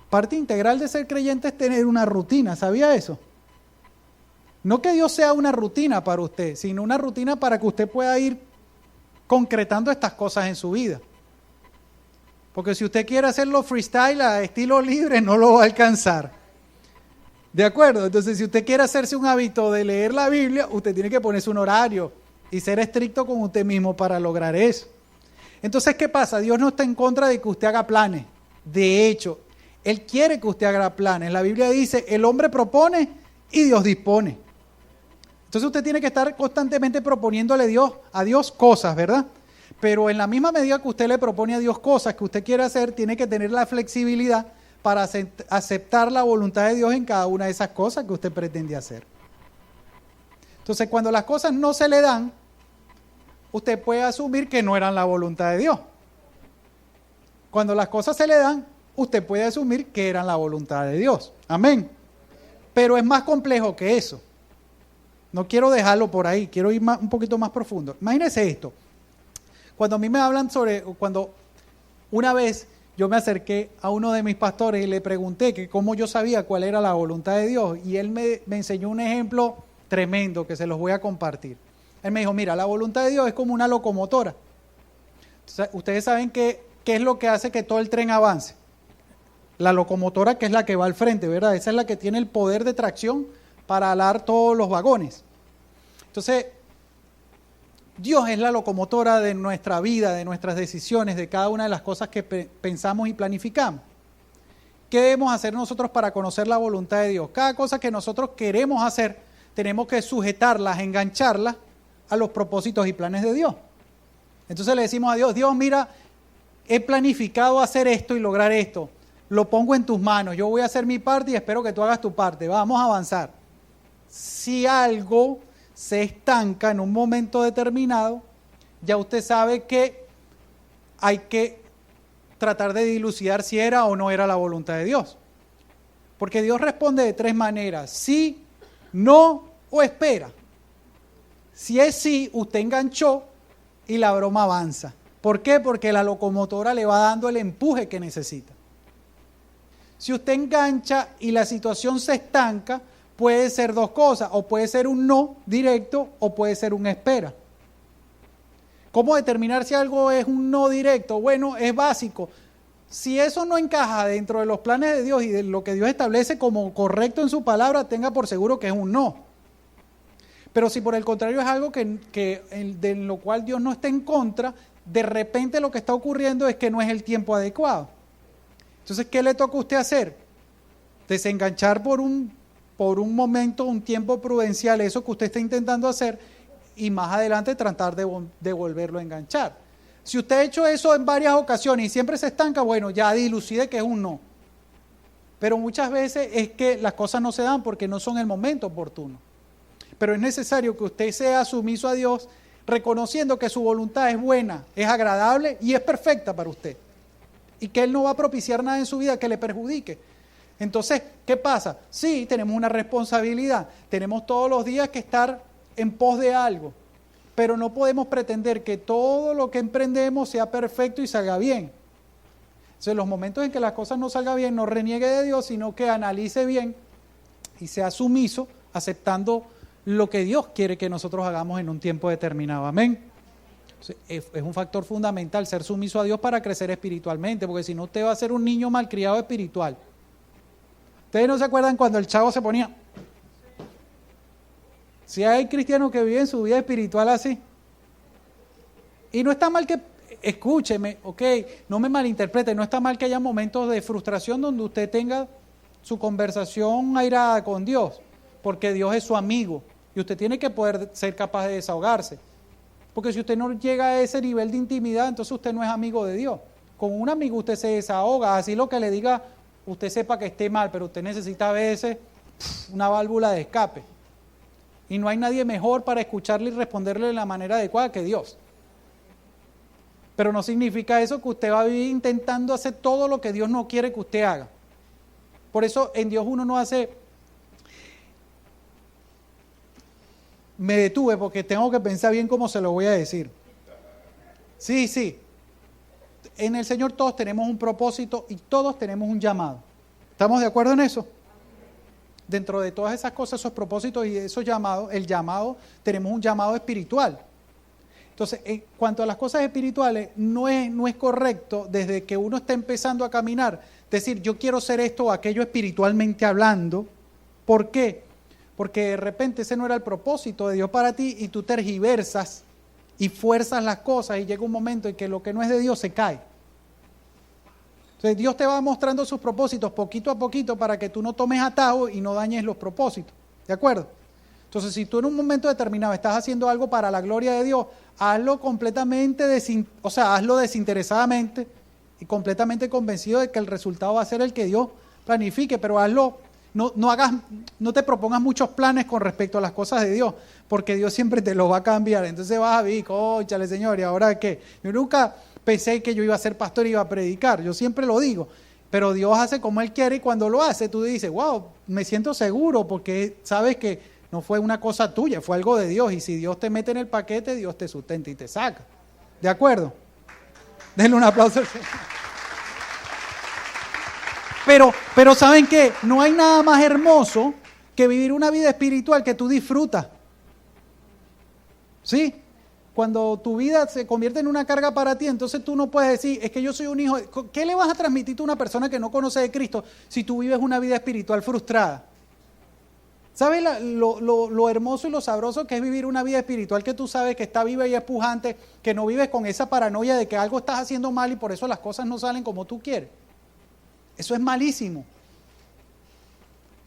Parte integral de ser creyente es tener una rutina, ¿sabía eso? No que Dios sea una rutina para usted, sino una rutina para que usted pueda ir concretando estas cosas en su vida. Porque si usted quiere hacerlo freestyle a estilo libre, no lo va a alcanzar. ¿De acuerdo? Entonces, si usted quiere hacerse un hábito de leer la Biblia, usted tiene que ponerse un horario y ser estricto con usted mismo para lograr eso. Entonces, ¿qué pasa? Dios no está en contra de que usted haga planes. De hecho, Él quiere que usted haga planes. La Biblia dice, el hombre propone y Dios dispone. Entonces, usted tiene que estar constantemente proponiéndole a Dios cosas, ¿verdad? Pero en la misma medida que usted le propone a Dios cosas que usted quiere hacer, tiene que tener la flexibilidad para aceptar la voluntad de Dios en cada una de esas cosas que usted pretende hacer. Entonces, cuando las cosas no se le dan, usted puede asumir que no eran la voluntad de Dios. Cuando las cosas se le dan, usted puede asumir que eran la voluntad de Dios. Amén. Pero es más complejo que eso. No quiero dejarlo por ahí, quiero ir un poquito más profundo. Imagínese esto. Cuando a mí me hablan cuando una vez yo me acerqué a uno de mis pastores y le pregunté que cómo yo sabía cuál era la voluntad de Dios, y él me enseñó un ejemplo tremendo que se los voy a compartir. Él me dijo, mira, la voluntad de Dios es como una locomotora. Ustedes saben qué es lo que hace que todo el tren avance. La locomotora, que es la que va al frente, ¿verdad? Esa es la que tiene el poder de tracción para alar todos los vagones. Entonces, Dios es la locomotora de nuestra vida, de nuestras decisiones, de cada una de las cosas que pensamos y planificamos. ¿Qué debemos hacer nosotros para conocer la voluntad de Dios? Cada cosa que nosotros queremos hacer, tenemos que sujetarlas, engancharlas a los propósitos y planes de Dios. Entonces le decimos a Dios, Dios, mira, he planificado hacer esto y lograr esto. Lo pongo en tus manos, yo voy a hacer mi parte y espero que tú hagas tu parte. Vamos a avanzar. Si algo se estanca en un momento determinado, ya usted sabe que hay que tratar de dilucidar si era o no era la voluntad de Dios. Porque Dios responde de 3 maneras: sí, no o espera. Si es sí, usted enganchó y la broma avanza. ¿Por qué? Porque la locomotora le va dando el empuje que necesita. Si usted engancha y la situación se estanca, puede ser 2 cosas, o puede ser un no directo o puede ser un espera. ¿Cómo determinar si algo es un no directo? Bueno, es básico. Si eso no encaja dentro de los planes de Dios y de lo que Dios establece como correcto en su palabra, tenga por seguro que es un no. Pero si por el contrario es algo de lo cual Dios no está en contra, de repente lo que está ocurriendo es que no es el tiempo adecuado. Entonces, ¿qué le toca a usted hacer? Desenganchar por un momento, un tiempo prudencial, eso que usted está intentando hacer, y más adelante tratar de volverlo a enganchar. Si usted ha hecho eso en varias ocasiones y siempre se estanca, bueno, ya dilucide que es un no. Pero muchas veces es que las cosas no se dan porque no son el momento oportuno. Pero es necesario que usted sea sumiso a Dios, reconociendo que su voluntad es buena, es agradable y es perfecta para usted. Y que Él no va a propiciar nada en su vida que le perjudique. Entonces, ¿qué pasa? Sí, tenemos una responsabilidad, tenemos todos los días que estar en pos de algo, pero no podemos pretender que todo lo que emprendemos sea perfecto y salga bien. Entonces, en los momentos en que las cosas no salgan bien, no reniegue de Dios, sino que analice bien y sea sumiso, aceptando lo que Dios quiere que nosotros hagamos en un tiempo determinado. Amén. Entonces, es un factor fundamental ser sumiso a Dios para crecer espiritualmente, porque si no usted va a ser un niño malcriado espiritual. ¿Ustedes no se acuerdan cuando el chavo se ponía? Si hay cristianos que viven su vida espiritual así. Y no está mal que, escúcheme, ok, no me malinterprete, no está mal que haya momentos de frustración donde usted tenga su conversación airada con Dios, porque Dios es su amigo y usted tiene que poder ser capaz de desahogarse. Porque si usted no llega a ese nivel de intimidad, entonces usted no es amigo de Dios. Con un amigo usted se desahoga, así lo que le diga, usted sepa que esté mal, pero usted necesita a veces una válvula de escape. Y no hay nadie mejor para escucharle y responderle de la manera adecuada que Dios. Pero no significa eso que usted va a vivir intentando hacer todo lo que Dios no quiere que usted haga. Por eso en Dios uno no hace... Me detuve porque tengo que pensar bien cómo se lo voy a decir. Sí. En el Señor todos tenemos un propósito y todos tenemos un llamado. ¿Estamos de acuerdo en eso? Dentro de todas esas cosas, esos propósitos y esos llamados, tenemos un llamado espiritual. Entonces, en cuanto a las cosas espirituales, no es correcto desde que uno está empezando a caminar, decir yo quiero ser esto o aquello espiritualmente hablando. ¿Por qué? Porque de repente ese no era el propósito de Dios para ti y tú tergiversas y fuerzas las cosas y llega un momento en que lo que no es de Dios se cae. Entonces Dios te va mostrando sus propósitos poquito a poquito para que tú no tomes atajo y no dañes los propósitos. ¿De acuerdo? Entonces si tú en un momento determinado estás haciendo algo para la gloria de Dios, hazlo completamente, hazlo desinteresadamente y completamente convencido de que el resultado va a ser el que Dios planifique, pero hazlo. No te propongas muchos planes con respecto a las cosas de Dios, porque Dios siempre te los va a cambiar. Entonces vas a vivir, cónchale Señor, ¿y ahora qué? Yo nunca pensé que yo iba a ser pastor y iba a predicar, yo siempre lo digo, pero Dios hace como Él quiere y cuando lo hace tú dices, wow, me siento seguro porque sabes que no fue una cosa tuya, fue algo de Dios y si Dios te mete en el paquete, Dios te sustenta y te saca. ¿De acuerdo? Denle un aplauso al Señor. Pero ¿saben qué? No hay nada más hermoso que vivir una vida espiritual que tú disfrutas. ¿Sí? Cuando tu vida se convierte en una carga para ti, entonces tú no puedes decir, es que yo soy un hijo. ¿Qué le vas a transmitir a una persona que no conoce de Cristo si tú vives una vida espiritual frustrada? ¿Sabes lo hermoso y lo sabroso que es vivir una vida espiritual que tú sabes que está viva y es pujante, que no vives con esa paranoia de que algo estás haciendo mal y por eso las cosas no salen como tú quieres? Eso es malísimo.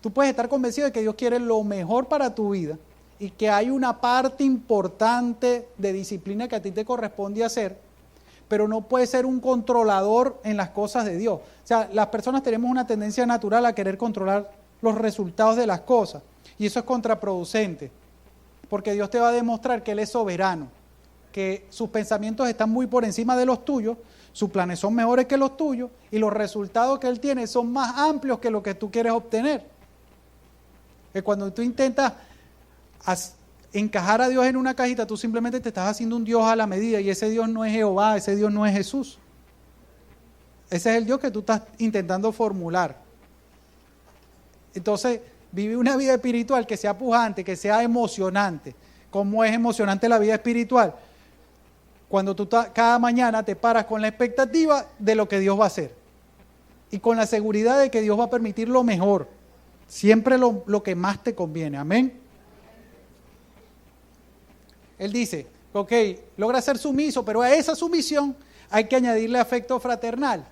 Tú puedes estar convencido de que Dios quiere lo mejor para tu vida y que hay una parte importante de disciplina que a ti te corresponde hacer, pero no puedes ser un controlador en las cosas de Dios. O sea, las personas tenemos una tendencia natural a querer controlar los resultados de las cosas y eso es contraproducente, porque Dios te va a demostrar que Él es soberano, que sus pensamientos están muy por encima de los tuyos, sus planes son mejores que los tuyos y los resultados que Él tiene son más amplios que lo que tú quieres obtener. Que cuando tú intentas encajar a Dios en una cajita, tú simplemente te estás haciendo un Dios a la medida y ese Dios no es Jehová, ese Dios no es Jesús. Ese es el Dios que tú estás intentando formular. Entonces, vive una vida espiritual que sea pujante, que sea emocionante. ¿Cómo es emocionante la vida espiritual? Cuando tú cada mañana te paras con la expectativa de lo que Dios va a hacer y con la seguridad de que Dios va a permitir lo mejor, siempre lo que más te conviene, amén. Él dice, Ok, logra ser sumiso, pero a esa sumisión hay que añadirle afecto fraternal.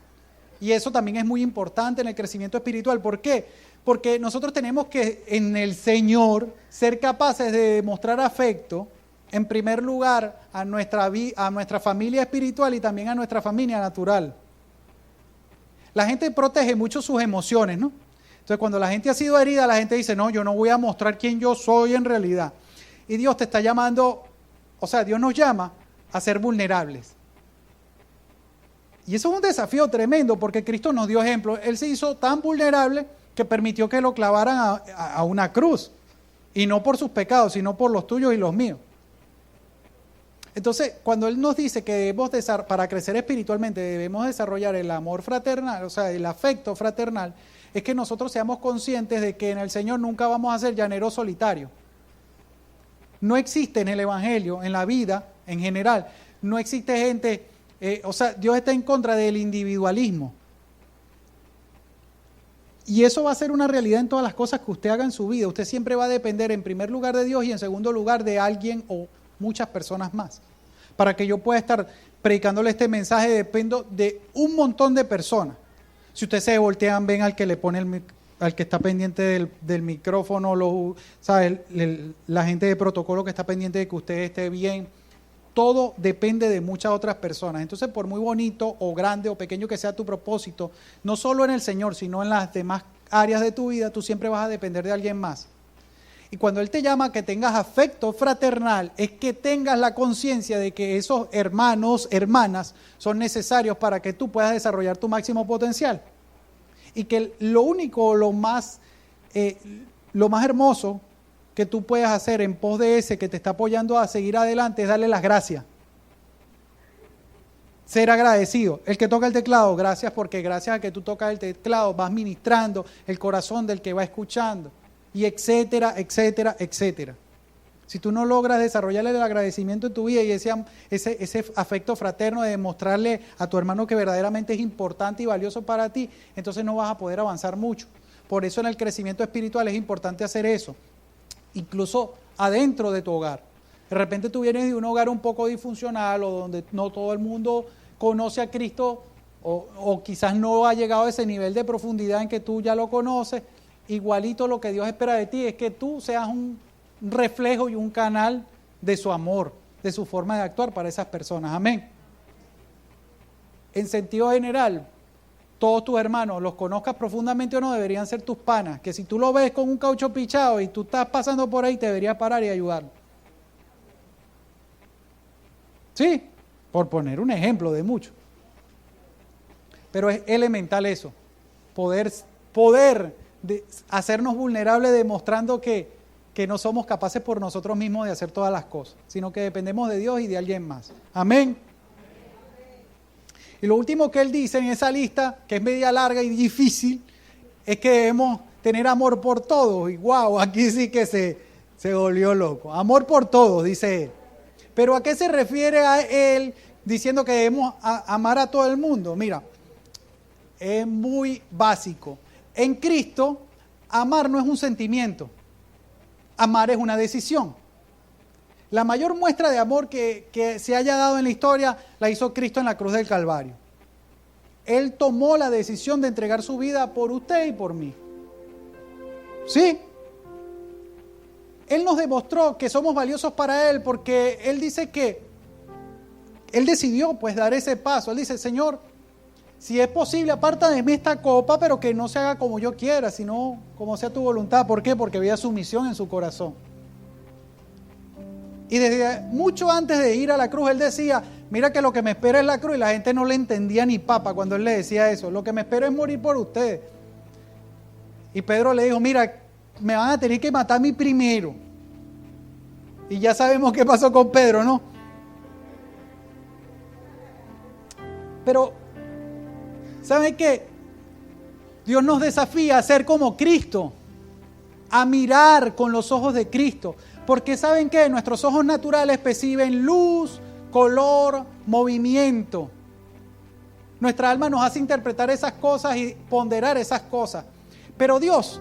Y eso también es muy importante en el crecimiento espiritual. ¿Por qué? Porque nosotros tenemos que en el Señor ser capaces de demostrar afecto, en primer lugar, a nuestra familia espiritual y también a nuestra familia natural. La gente protege mucho sus emociones, ¿no? Entonces, cuando la gente ha sido herida, la gente dice, no, yo no voy a mostrar quién yo soy en realidad. Y Dios te está llamando, o sea, Dios nos llama a ser vulnerables. Y eso es un desafío tremendo, porque Cristo nos dio ejemplo. Él se hizo tan vulnerable que permitió que lo clavaran a una cruz. Y no por sus pecados, sino por los tuyos y los míos. Entonces, cuando Él nos dice que para crecer espiritualmente debemos desarrollar el amor fraternal, o sea, el afecto fraternal, es que nosotros seamos conscientes de que en el Señor nunca vamos a ser llaneros solitarios. No existe en el Evangelio, en la vida en general, no existe gente, o sea, Dios está en contra del individualismo. Y eso va a ser una realidad en todas las cosas que usted haga en su vida. Usted siempre va a depender en primer lugar de Dios y en segundo lugar de alguien o muchas personas más. Para que yo pueda estar predicándole este mensaje dependo de un montón de personas. Si ustedes se voltean, ven al que le pone al que está pendiente del micrófono, ¿sabe? La gente de protocolo que está pendiente de que usted esté bien. Todo depende de muchas otras personas. Entonces, por muy bonito o grande o pequeño que sea tu propósito, no solo en el Señor, sino en las demás áreas de tu vida, tú siempre vas a depender de alguien más. Y cuando Él te llama a que tengas afecto fraternal, es que tengas la conciencia de que esos hermanos, hermanas, son necesarios para que tú puedas desarrollar tu máximo potencial. Y que lo único, lo más hermoso que tú puedas hacer en pos de ese que te está apoyando a seguir adelante es darle las gracias. Ser agradecido. El que toca el teclado, gracias, porque gracias a que tú tocas el teclado vas ministrando el corazón del que va escuchando. Y etcétera, etcétera, etcétera. Si tú no logras desarrollarle el agradecimiento en tu vida y ese afecto fraterno de demostrarle a tu hermano que verdaderamente es importante y valioso para ti, entonces no vas a poder avanzar mucho. Por eso en el crecimiento espiritual es importante hacer eso, incluso adentro de tu hogar. De repente tú vienes de un hogar un poco disfuncional o donde no todo el mundo conoce a Cristo o quizás no ha llegado a ese nivel de profundidad en que tú ya lo conoces. Igualito lo que Dios espera de ti es que tú seas un reflejo y un canal de su amor, de su forma de actuar para esas personas. Amén. En sentido general, todos tus hermanos, los conozcas profundamente o no, deberían ser tus panas. Que si tú lo ves con un caucho pichado y tú estás pasando por ahí, te deberías parar y ayudarlo. Sí, por poner un ejemplo de muchos. Pero es elemental eso, poder de hacernos vulnerables demostrando que no somos capaces por nosotros mismos de hacer todas las cosas, sino que dependemos de Dios y de alguien más. Amén. Y lo último que Él dice en esa lista, que es media larga y difícil, es que debemos tener amor por todos. Y wow, aquí sí que se volvió loco. Amor por todos, dice Él. Pero ¿a qué se refiere a Él diciendo que debemos amar a todo el mundo? Mira, es muy básico. En Cristo, amar no es un sentimiento, amar es una decisión. La mayor muestra de amor que se haya dado en la historia la hizo Cristo en la cruz del Calvario. Él tomó la decisión de entregar su vida por usted y por mí. ¿Sí? Él nos demostró que somos valiosos para Él porque Él dice que Él decidió pues dar ese paso. Él dice, Señor, si es posible, aparta de mí esta copa, pero que no se haga como yo quiera, sino como sea tu voluntad. ¿Por qué? Porque había sumisión en su corazón. Y desde mucho antes de ir a la cruz, Él decía, mira que lo que me espera es la cruz, y la gente no le entendía ni papa cuando Él le decía eso. Lo que me espera es morir por ustedes. Y Pedro le dijo, mira, me van a tener que matar a mí primero. Y ya sabemos qué pasó con Pedro, ¿no? Pero ¿saben qué? Dios nos desafía a ser como Cristo, a mirar con los ojos de Cristo. Porque ¿saben qué? Nuestros ojos naturales perciben luz, color, movimiento. Nuestra alma nos hace interpretar esas cosas y ponderar esas cosas. Pero Dios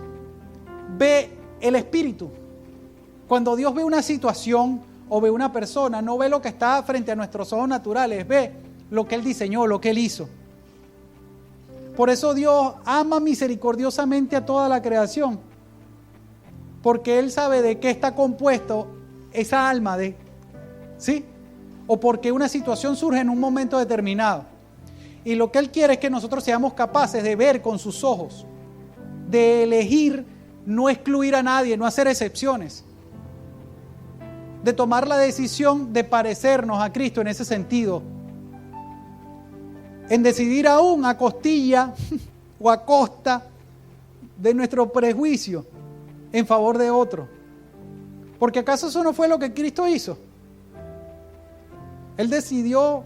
ve el espíritu. Cuando Dios ve una situación o ve una persona, no ve lo que está frente a nuestros ojos naturales, ve lo que Él diseñó, lo que Él hizo. Por eso Dios ama misericordiosamente a toda la creación, porque Él sabe de qué está compuesto esa alma, ¿sí? O porque una situación surge en un momento determinado. Y lo que Él quiere es que nosotros seamos capaces de ver con sus ojos, de elegir no excluir a nadie, no hacer excepciones, de tomar la decisión de parecernos a Cristo en ese sentido, en decidir aún a costilla o a costa de nuestro prejuicio en favor de otro. Porque ¿acaso eso no fue lo que Cristo hizo? Él decidió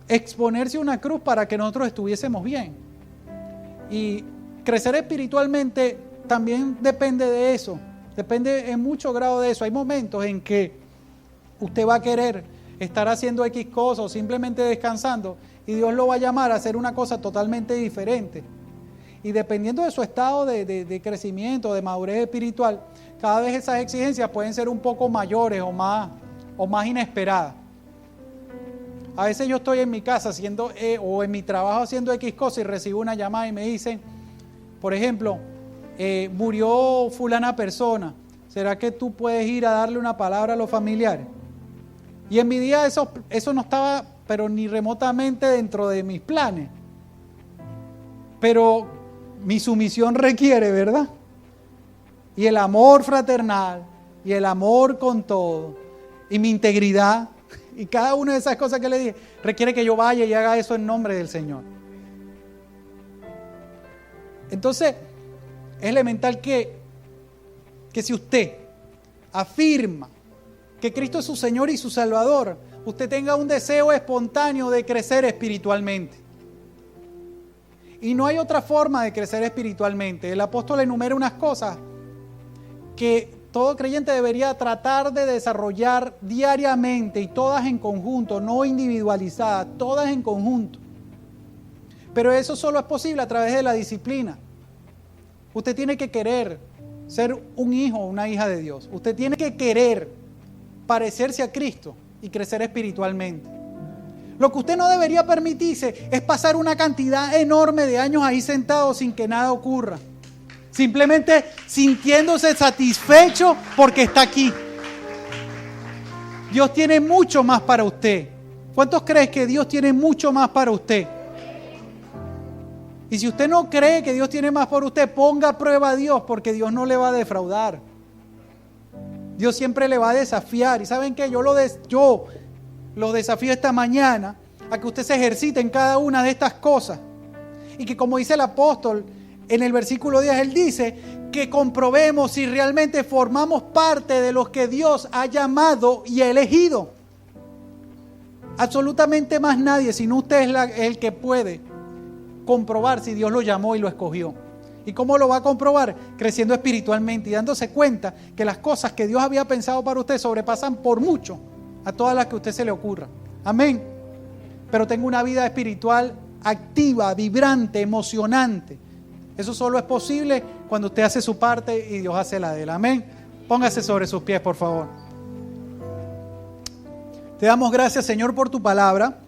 exponerse a una cruz para que nosotros estuviésemos bien. Y crecer espiritualmente también depende de eso, depende en mucho grado de eso. Hay momentos en que usted va a querer estar haciendo X cosas o simplemente descansando, y Dios lo va a llamar a hacer una cosa totalmente diferente. Y dependiendo de su estado de crecimiento, de madurez espiritual, cada vez esas exigencias pueden ser un poco mayores o más inesperadas. A veces yo estoy en mi casa haciendo o en mi trabajo haciendo X cosas y recibo una llamada y me dicen, por ejemplo, murió fulana persona, ¿será que tú puedes ir a darle una palabra a los familiares? Y en mi día eso no estaba, pero ni remotamente dentro de mis planes. Pero mi sumisión requiere, ¿verdad? Y el amor fraternal, y el amor con todo, y mi integridad, y cada una de esas cosas que le dije, requiere que yo vaya y haga eso en nombre del Señor. Entonces, es elemental que si usted afirma que Cristo es su Señor y su Salvador, usted tenga un deseo espontáneo de crecer espiritualmente. Y no hay otra forma de crecer espiritualmente. El apóstol enumera unas cosas que todo creyente debería tratar de desarrollar diariamente, y todas en conjunto, no individualizadas, todas en conjunto. Pero eso solo es posible a través de la disciplina. Usted tiene que querer ser un hijo o una hija de Dios. Usted tiene que querer parecerse a Cristo y crecer espiritualmente. Lo que usted no debería permitirse es pasar una cantidad enorme de años ahí sentado sin que nada ocurra. Simplemente sintiéndose satisfecho porque está aquí. Dios tiene mucho más para usted. ¿Cuántos creen que Dios tiene mucho más para usted? Y si usted no cree que Dios tiene más por usted, ponga a prueba a Dios, porque Dios no le va a defraudar. Dios siempre le va a desafiar. ¿Y saben qué? Yo lo desafío esta mañana a que usted se ejercite en cada una de estas cosas. Y que, como dice el apóstol en el versículo 10, él dice que comprobemos si realmente formamos parte de los que Dios ha llamado y ha elegido. Absolutamente más nadie, sino usted es el que puede comprobar si Dios lo llamó y lo escogió. ¿Y cómo lo va a comprobar? Creciendo espiritualmente y dándose cuenta que las cosas que Dios había pensado para usted sobrepasan por mucho a todas las que a usted se le ocurra. Amén. Pero tenga una vida espiritual activa, vibrante, emocionante. Eso solo es posible cuando usted hace su parte y Dios hace la de él. Amén. Póngase sobre sus pies, por favor. Te damos gracias, Señor, por tu palabra,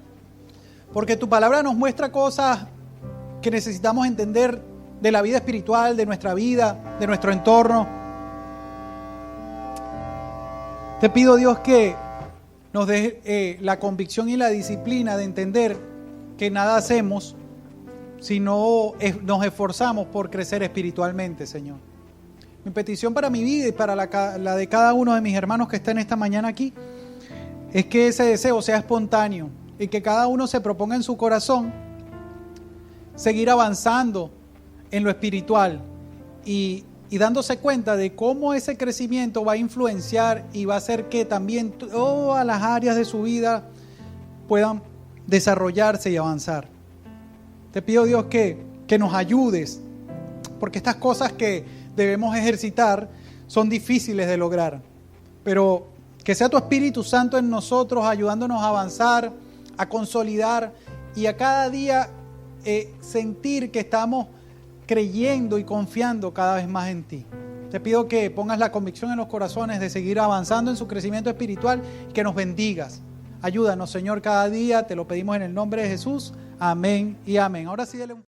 porque tu palabra nos muestra cosas que necesitamos entender de la vida espiritual, de nuestra vida, de nuestro entorno. Te pido, Dios, que nos dé la convicción y la disciplina de entender que nada hacemos si no nos esforzamos por crecer espiritualmente, Señor. Mi petición para mi vida y para la de cada uno de mis hermanos que están esta mañana aquí es que ese deseo sea espontáneo y que cada uno se proponga en su corazón seguir avanzando en lo espiritual y dándose cuenta de cómo ese crecimiento va a influenciar y va a hacer que también todas las áreas de su vida puedan desarrollarse y avanzar. Te pido, Dios, que nos ayudes, porque estas cosas que debemos ejercitar son difíciles de lograr, pero que sea tu Espíritu Santo en nosotros ayudándonos a avanzar, a consolidar y a cada día sentir que estamos creyendo y confiando cada vez más en ti. Te pido que pongas la convicción en los corazones de seguir avanzando en su crecimiento espiritual y que nos bendigas. Ayúdanos, Señor, cada día. Te lo pedimos en el nombre de Jesús. Amén y amén. Ahora sí, dele un...